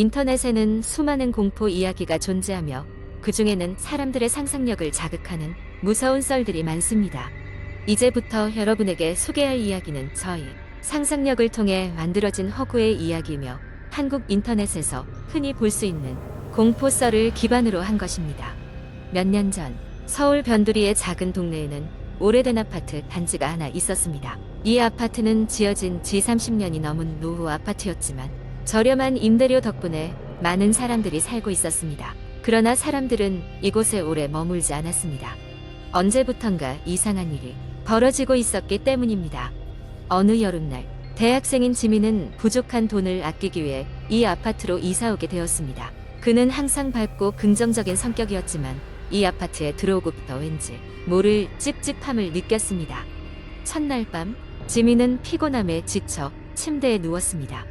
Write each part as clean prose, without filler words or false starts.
인터넷에는 수많은 공포 이야기가 존재하며 그 중에는 사람들의 상상력을 자극하는 무서운 썰들이 많습니다. 이제부터 여러분에게 소개할 이야기는 저희 상상력을 통해 만들어진 허구의 이야기이며 한국 인터넷에서 흔히 볼 수 있는 공포 썰을 기반으로 한 것입니다. 몇 년 전 서울 변두리의 작은 동네에는 오래된 아파트 단지가 하나 있었습니다. 이 아파트는 지어진 지 30년이 넘은 노후 아파트였지만 저렴한 임대료 덕분에 많은 사람들이 살고 있었습니다. 그러나 사람들은 이곳에 오래 머물지 않았습니다. 언제부턴가 이상한 일이 벌어지고 있었기 때문입니다. 어느 여름날 대학생인 지민은 부족한 돈을 아끼기 위해 이 아파트로 이사 오게 되었습니다. 그는 항상 밝고 긍정적인 성격이었지만 이 아파트에 들어오고부터 왠지 모를 찝찝함을 느꼈습니다. 첫날 밤 지민은 피곤함에 지쳐 침대에 누웠습니다.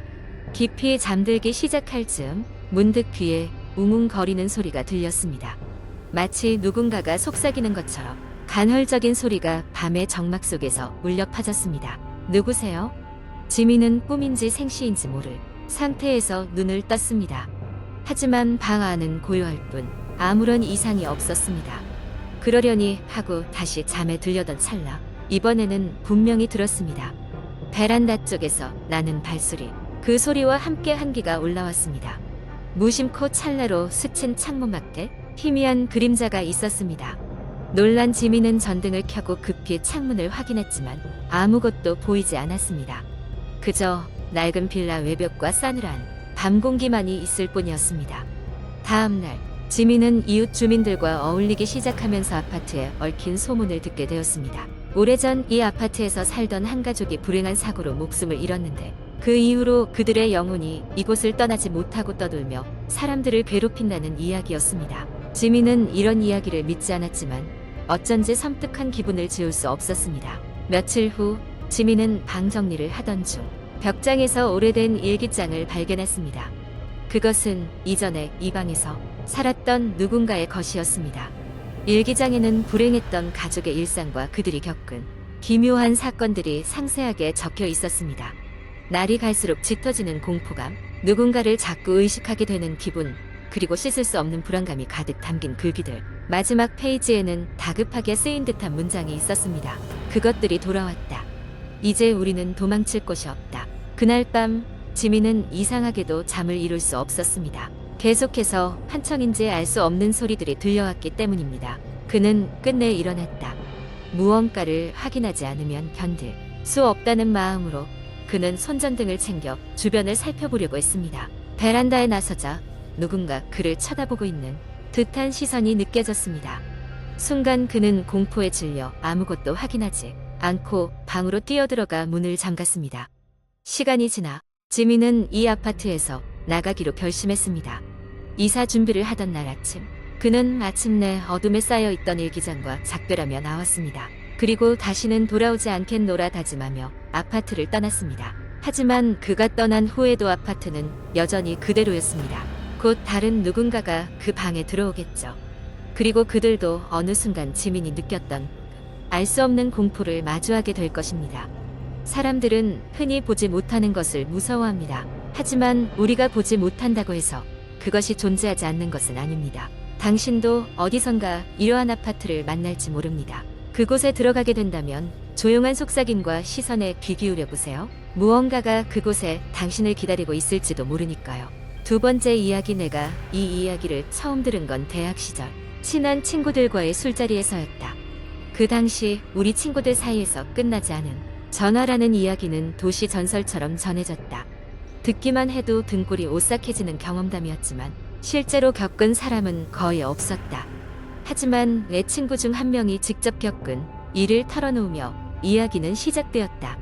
깊이 잠들기 시작할 즈음 문득 귀에 웅웅거리는 소리가 들렸습니다. 마치 누군가가 속삭이는 것처럼 간헐적인 소리가 밤의 정막 속에서 울려 퍼졌습니다. 누구세요? 지민은 꿈인지 생시인지 모를 상태에서 눈을 떴습니다. 하지만 방 안은 고요할 뿐 아무런 이상이 없었습니다. 그러려니 하고 다시 잠에 들려던 찰나 이번에는 분명히 들었습니다. 베란다 쪽에서 나는 발소리. 그 소리와 함께 한기가 올라왔습니다. 무심코 찰나로 스친 창문 밖에 희미한 그림자가 있었습니다. 놀란 지민은 전등을 켜고 급히 창문을 확인했지만 아무것도 보이지 않았습니다. 그저 낡은 빌라 외벽과 싸늘한 밤 공기만이 있을 뿐이었습니다. 다음 날 지민은 이웃 주민들과 어울리기 시작하면서 아파트에 얽힌 소문을 듣게 되었습니다. 오래전 이 아파트에서 살던 한 가족이 불행한 사고로 목숨을 잃었는데 그 이후로 그들의 영혼이 이곳을 떠나지 못하고 떠돌며 사람들을 괴롭힌다는 이야기였습니다. 지민은 이런 이야기를 믿지 않았지만 어쩐지 섬뜩한 기분을 지울 수 없었습니다. 며칠 후 지민은 방 정리를 하던 중 벽장에서 오래된 일기장을 발견했습니다. 그것은 이전에 이 방에서 살았던 누군가의 것이었습니다. 일기장에는 불행했던 가족의 일상과 그들이 겪은 기묘한 사건들이 상세하게 적혀 있었습니다. 날이 갈수록 짙어지는 공포감, 누군가를 자꾸 의식하게 되는 기분, 그리고 씻을 수 없는 불안감이 가득 담긴 글귀들. 마지막 페이지에는 다급하게 쓰인 듯한 문장이 있었습니다. 그것들이 돌아왔다. 이제 우리는 도망칠 곳이 없다. 그날 밤 지민은 이상하게도 잠을 이룰 수 없었습니다. 계속해서 환청인지 알 수 없는 소리들이 들려왔기 때문입니다. 그는 끝내 일어났다. 무언가를 확인하지 않으면 견딜 수 없다는 마음으로 그는 손전등을 챙겨 주변을 살펴보려고 했습니다. 베란다에 나서자 누군가 그를 쳐다보고 있는 듯한 시선이 느껴졌습니다. 순간 그는 공포에 질려 아무것도 확인하지 않고 방으로 뛰어들어가 문을 잠갔습니다. 시간이 지나 지민은 이 아파트에서 나가기로 결심했습니다. 이사 준비를 하던 날 아침, 그는 마침내 어둠에 쌓여있던 일기장과 작별하며 나왔습니다. 그리고 다시는 돌아오지 않겠노라 다짐하며 아파트를 떠났습니다. 하지만 그가 떠난 후에도 아파트는 여전히 그대로였습니다. 곧 다른 누군가가 그 방에 들어오겠죠. 그리고 그들도 어느 순간 지민이 느꼈던 알 수 없는 공포를 마주하게 될 것입니다. 사람들은 흔히 보지 못하는 것을 무서워합니다. 하지만 우리가 보지 못한다고 해서 그것이 존재하지 않는 것은 아닙니다. 당신도 어디선가 이러한 아파트를 만날지 모릅니다. 그곳에 들어가게 된다면 조용한 속삭임과 시선에 귀 기울여 보세요. 무언가가 그곳에 당신을 기다리고 있을지도 모르니까요. 두 번째 이야기. 내가 이 이야기를 처음 들은 건 대학 시절 친한 친구들과의 술자리에서였다. 그 당시 우리 친구들 사이에서 끝나지 않은 전화라는 이야기는 도시 전설처럼 전해졌다. 듣기만 해도 등골이 오싹해지는 경험담이었지만 실제로 겪은 사람은 거의 없었다. 하지만 내 친구 중 한 명이 직접 겪은 일을 털어놓으며 이야기는 시작되었다.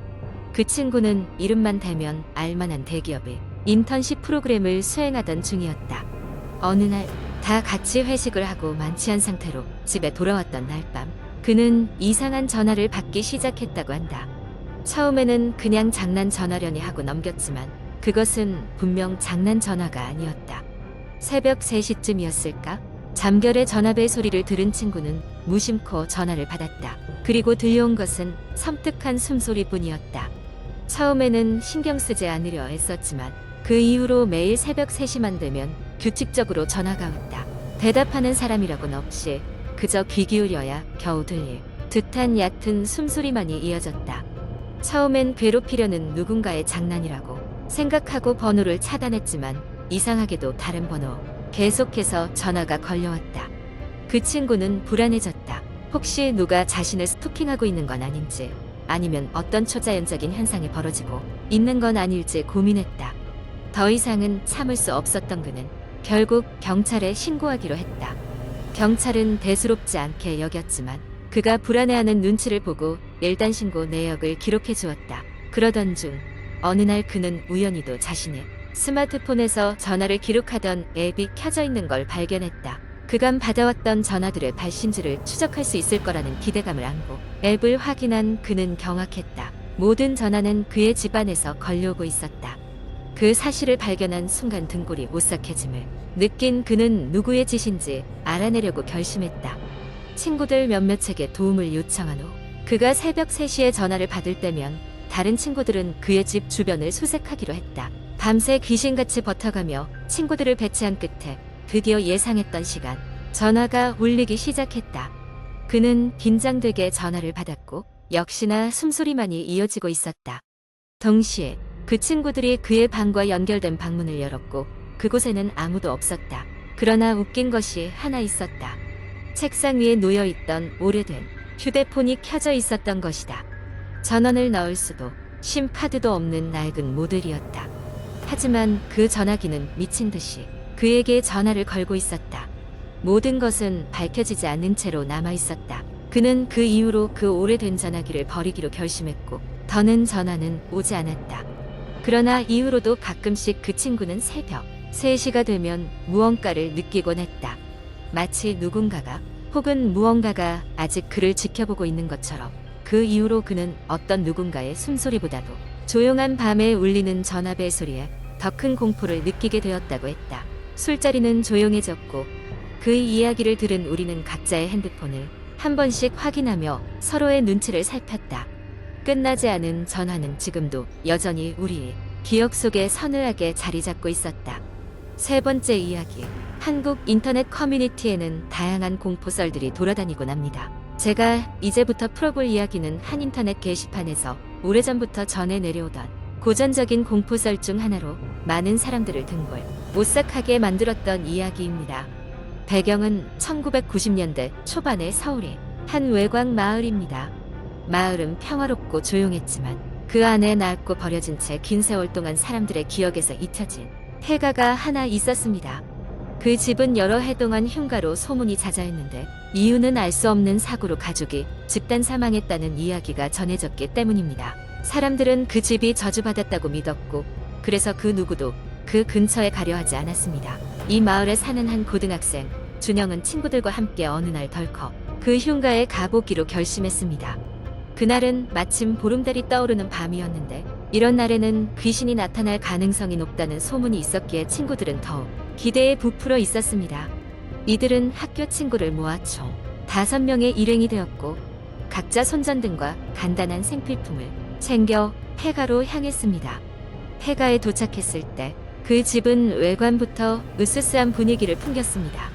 그 친구는 이름만 대면 알만한 대기업의 인턴십 프로그램을 수행하던 중이었다. 어느 날 다 같이 회식을 하고 만취한 상태로 집에 돌아왔던 날 밤 그는 이상한 전화를 받기 시작했다고 한다. 처음에는 그냥 장난 전화려니 하고 넘겼지만 그것은 분명 장난 전화가 아니었다. 새벽 3시쯤이었을까? 잠결에 전화벨 소리를 들은 친구는 무심코 전화를 받았다. 그리고 들려온 것은 섬뜩한 숨소리뿐이었다. 처음에는 신경 쓰지 않으려 애썼지만 그 이후로 매일 새벽 3시만 되면 규칙적으로 전화가 왔다. 대답하는 사람이라고는 없이 그저 귀 기울여야 겨우 들릴 듯한 얕은 숨소리만이 이어졌다. 처음엔 괴롭히려는 누군가의 장난이라고 생각하고 번호를 차단했지만 이상하게도 다른 번호 계속해서 전화가 걸려왔다. 그 친구는 불안해졌다. 혹시 누가 자신을 스토킹하고 있는 건 아닌지, 아니면 어떤 초자연적인 현상이 벌어지고 있는 건 아닐지 고민했다. 더 이상은 참을 수 없었던 그는 결국 경찰에 신고하기로 했다. 경찰은 대수롭지 않게 여겼지만 그가 불안해하는 눈치를 보고 일단 신고 내역을 기록해 주었다. 그러던 중 어느 날 그는 우연히도 자신의 스마트폰에서 전화를 기록하던 앱이 켜져 있는 걸 발견했다. 그간 받아왔던 전화들의 발신지를 추적할 수 있을 거라는 기대감을 안고 앱을 확인한 그는 경악했다. 모든 전화는 그의 집안에서 걸려오고 있었다. 그 사실을 발견한 순간 등골이 오싹해짐을 느낀 그는 누구의 짓인지 알아내려고 결심했다. 친구들 몇몇에게 도움을 요청한 후 그가 새벽 3시에 전화를 받을 때면 다른 친구들은 그의 집 주변을 수색하기로 했다. 밤새 귀신같이 버텨가며 친구들을 배치한 끝에 드디어 예상했던 시간, 전화가 울리기 시작했다. 그는 긴장되게 전화를 받았고 역시나 숨소리만이 이어지고 있었다. 동시에 그 친구들이 그의 방과 연결된 방문을 열었고 그곳에는 아무도 없었다. 그러나 웃긴 것이 하나 있었다. 책상 위에 놓여있던 오래된 휴대폰이 켜져 있었던 것이다. 전원을 넣을 수도 심카드도 없는 낡은 모델이었다. 하지만 그 전화기는 미친 듯이 그에게 전화를 걸고 있었다. 모든 것은 밝혀지지 않은 채로 남아 있었다. 그는 그 이후로 그 오래된 전화기를 버리기로 결심했고 더는 전화는 오지 않았다. 그러나 이후로도 가끔씩 그 친구는 새벽 3시가 되면 무언가를 느끼곤 했다. 마치 누군가가 혹은 무언가가 아직 그를 지켜보고 있는 것처럼. 그 이후로 그는 어떤 누군가의 숨소리보다도 조용한 밤에 울리는 전화벨 소리에 더 큰 공포를 느끼게 되었다고 했다. 술자리는 조용해졌고 그 이야기를 들은 우리는 각자의 핸드폰을 한 번씩 확인하며 서로의 눈치를 살폈다. 끝나지 않은 전화는 지금도 여전히 우리의 기억 속에 서늘하게 자리 잡고 있었다. 세 번째 이야기. 한국 인터넷 커뮤니티에는 다양한 공포썰들이 돌아다니곤 합니다. 제가 이제부터 풀어볼 이야기는 한 인터넷 게시판에서 오래전부터 전해 내려오던 고전적인 공포썰 중 하나로 많은 사람들을 등골 오싹하게 만들었던 이야기입니다. 배경은 1990년대 초반의 서울의 한 외곽 마을입니다. 마을은 평화롭고 조용했지만 그 안에 낡고 버려진 채 긴 세월 동안 사람들의 기억에서 잊혀진 폐가가 하나 있었습니다. 그 집은 여러 해 동안 흉가로 소문이 자자했는데 이유는 알 수 없는 사고로 가족이 집단 사망했다는 이야기가 전해졌기 때문입니다. 사람들은 그 집이 저주받았다고 믿었고 그래서 그 누구도 그 근처에 가려 하지 않았습니다. 이 마을에 사는 한 고등학생 준영은 친구들과 함께 어느 날 덜컥 그 흉가에 가보기로 결심했습니다. 그날은 마침 보름달이 떠오르는 밤이었는데 이런 날에는 귀신이 나타날 가능성이 높다는 소문이 있었기에 친구들은 더욱 기대에 부풀어 있었습니다. 이들은 학교 친구를 모아 총 5명의 일행이 되었고 각자 손전등과 간단한 생필품을 챙겨 폐가로 향했습니다. 폐가에 도착했을 때 그 집은 외관부터 으스스한 분위기를 풍겼습니다.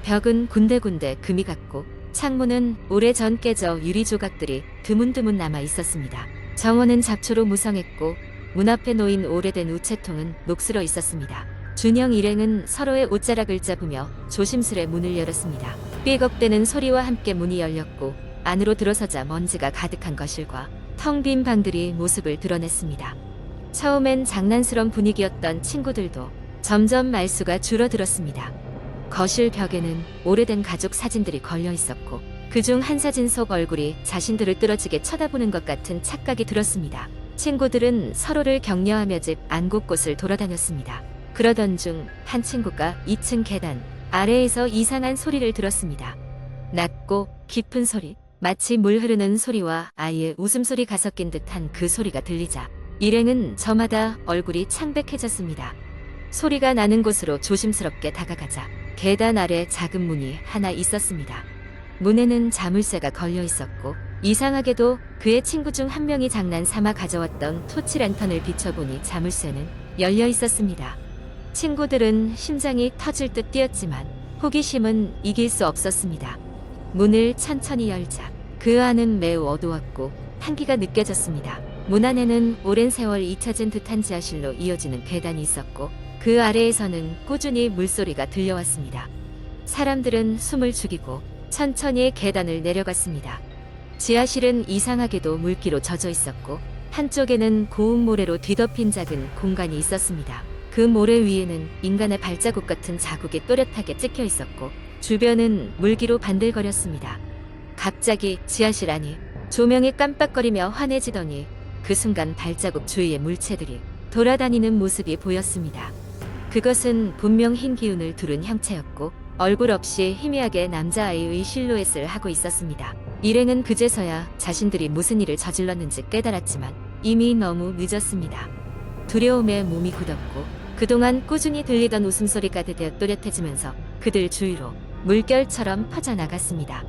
벽은 군데군데 금이 갔고 창문은 오래전 깨져 유리 조각들이 드문드문 남아 있었습니다. 정원은 잡초로 무성했고 문 앞에 놓인 오래된 우체통은 녹슬어 있었습니다. 준영 일행은 서로의 옷자락을 잡으며 조심스레 문을 열었습니다. 삐걱대는 소리와 함께 문이 열렸고 안으로 들어서자 먼지가 가득한 거실과 텅 빈 방들이 모습을 드러냈습니다. 처음엔 장난스러운 분위기였던 친구들도 점점 말수가 줄어들었습니다. 거실 벽에는 오래된 가족 사진들이 걸려 있었고 그중 한 사진 속 얼굴이 자신들을 뚫어지게 쳐다보는 것 같은 착각이 들었습니다. 친구들은 서로를 격려하며 집 안 곳곳을 돌아다녔습니다. 그러던 중 한 친구가 2층 계단 아래에서 이상한 소리를 들었습니다. 낮고 깊은 소리, 마치 물 흐르는 소리와 아이의 웃음소리가 섞인 듯한 그 소리가 들리자 일행은 저마다 얼굴이 창백해졌습니다. 소리가 나는 곳으로 조심스럽게 다가가자 계단 아래 작은 문이 하나 있었습니다. 문에는 자물쇠가 걸려 있었고 이상하게도 그의 친구 중 한 명이 장난 삼아 가져왔던 토치 랜턴을 비춰보니 자물쇠는 열려 있었습니다. 친구들은 심장이 터질 듯 뛰었지만 호기심은 이길 수 없었습니다. 문을 천천히 열자 그 안은 매우 어두웠고 한기가 느껴졌습니다. 문 안에는 오랜 세월 잊혀진 듯한 지하실로 이어지는 계단이 있었고 그 아래에서는 꾸준히 물소리가 들려왔습니다. 사람들은 숨을 죽이고 천천히 계단을 내려갔습니다. 지하실은 이상하게도 물기로 젖어 있었고 한쪽에는 고운 모래로 뒤덮인 작은 공간이 있었습니다. 그 모래 위에는 인간의 발자국 같은 자국이 또렷하게 찍혀 있었고 주변은 물기로 반들거렸습니다. 갑자기 지하실 안이 조명이 깜빡거리며 환해지더니 그 순간 발자국 주위의 물체들이 돌아다니는 모습이 보였습니다. 그것은 분명 흰 기운을 두른 형체였고 얼굴 없이 희미하게 남자아이의 실루엣을 하고 있었습니다. 일행은 그제서야 자신들이 무슨 일을 저질렀는지 깨달았지만 이미 너무 늦었습니다. 두려움에 몸이 굳었고 그동안 꾸준히 들리던 웃음소리가 드디어 또렷해지면서 그들 주위로 물결처럼 퍼져나갔습니다.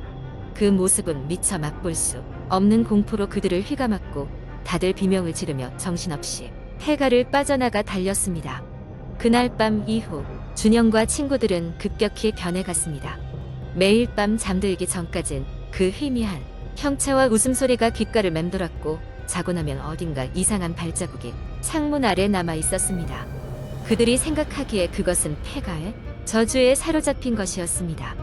그 모습은 미처 맛볼 수 없는 공포로 그들을 휘감았고 다들 비명을 지르며 정신없이 폐가를 빠져나가 달렸습니다. 그날 밤 이후 준영과 친구들은 급격히 변해갔습니다. 매일 밤 잠들기 전까진 그 희미한 형체와 웃음소리가 귓가를 맴돌았고 자고 나면 어딘가 이상한 발자국이 창문 아래 남아 있었습니다. 그들이 생각하기에 그것은 폐가의 저주에 사로잡힌 것이었습니다.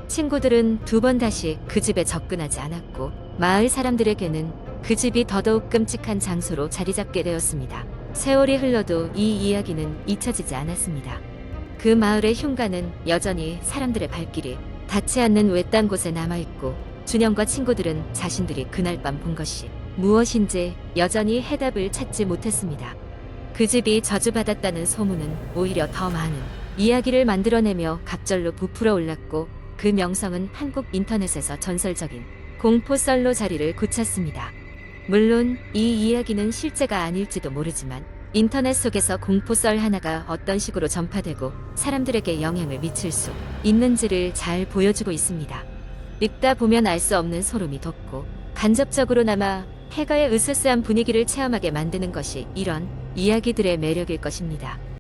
친구들은 두 번 다시 그 집에 접근하지 않았고 마을 사람들에게는 그 집이 더더욱 끔찍한 장소로 자리잡게 되었습니다. 세월이 흘러도 이 이야기는 잊혀지지 않았습니다. 그 마을의 흉가는 여전히 사람들의 발길이 닿지 않는 외딴 곳에 남아있고 준영과 친구들은 자신들이 그날 밤 본 것이 무엇인지 여전히 해답을 찾지 못했습니다. 그 집이 저주받았다는 소문은 오히려 더 많은 이야기를 만들어내며 갑절로 부풀어 올랐고 그 명성은 한국 인터넷에서 전설적인 공포썰로 자리를 굳혔습니다. 물론 이 이야기는 실제가 아닐지도 모르지만 인터넷 속에서 공포썰 하나가 어떤 식으로 전파되고 사람들에게 영향을 미칠 수 있는지를 잘 보여주고 있습니다. 읽다 보면 알 수 없는 소름이 돋고 간접적으로나마 폐가의 으스스한 분위기를 체험하게 만드는 것이 이런 이야기들의 매력일 것입니다.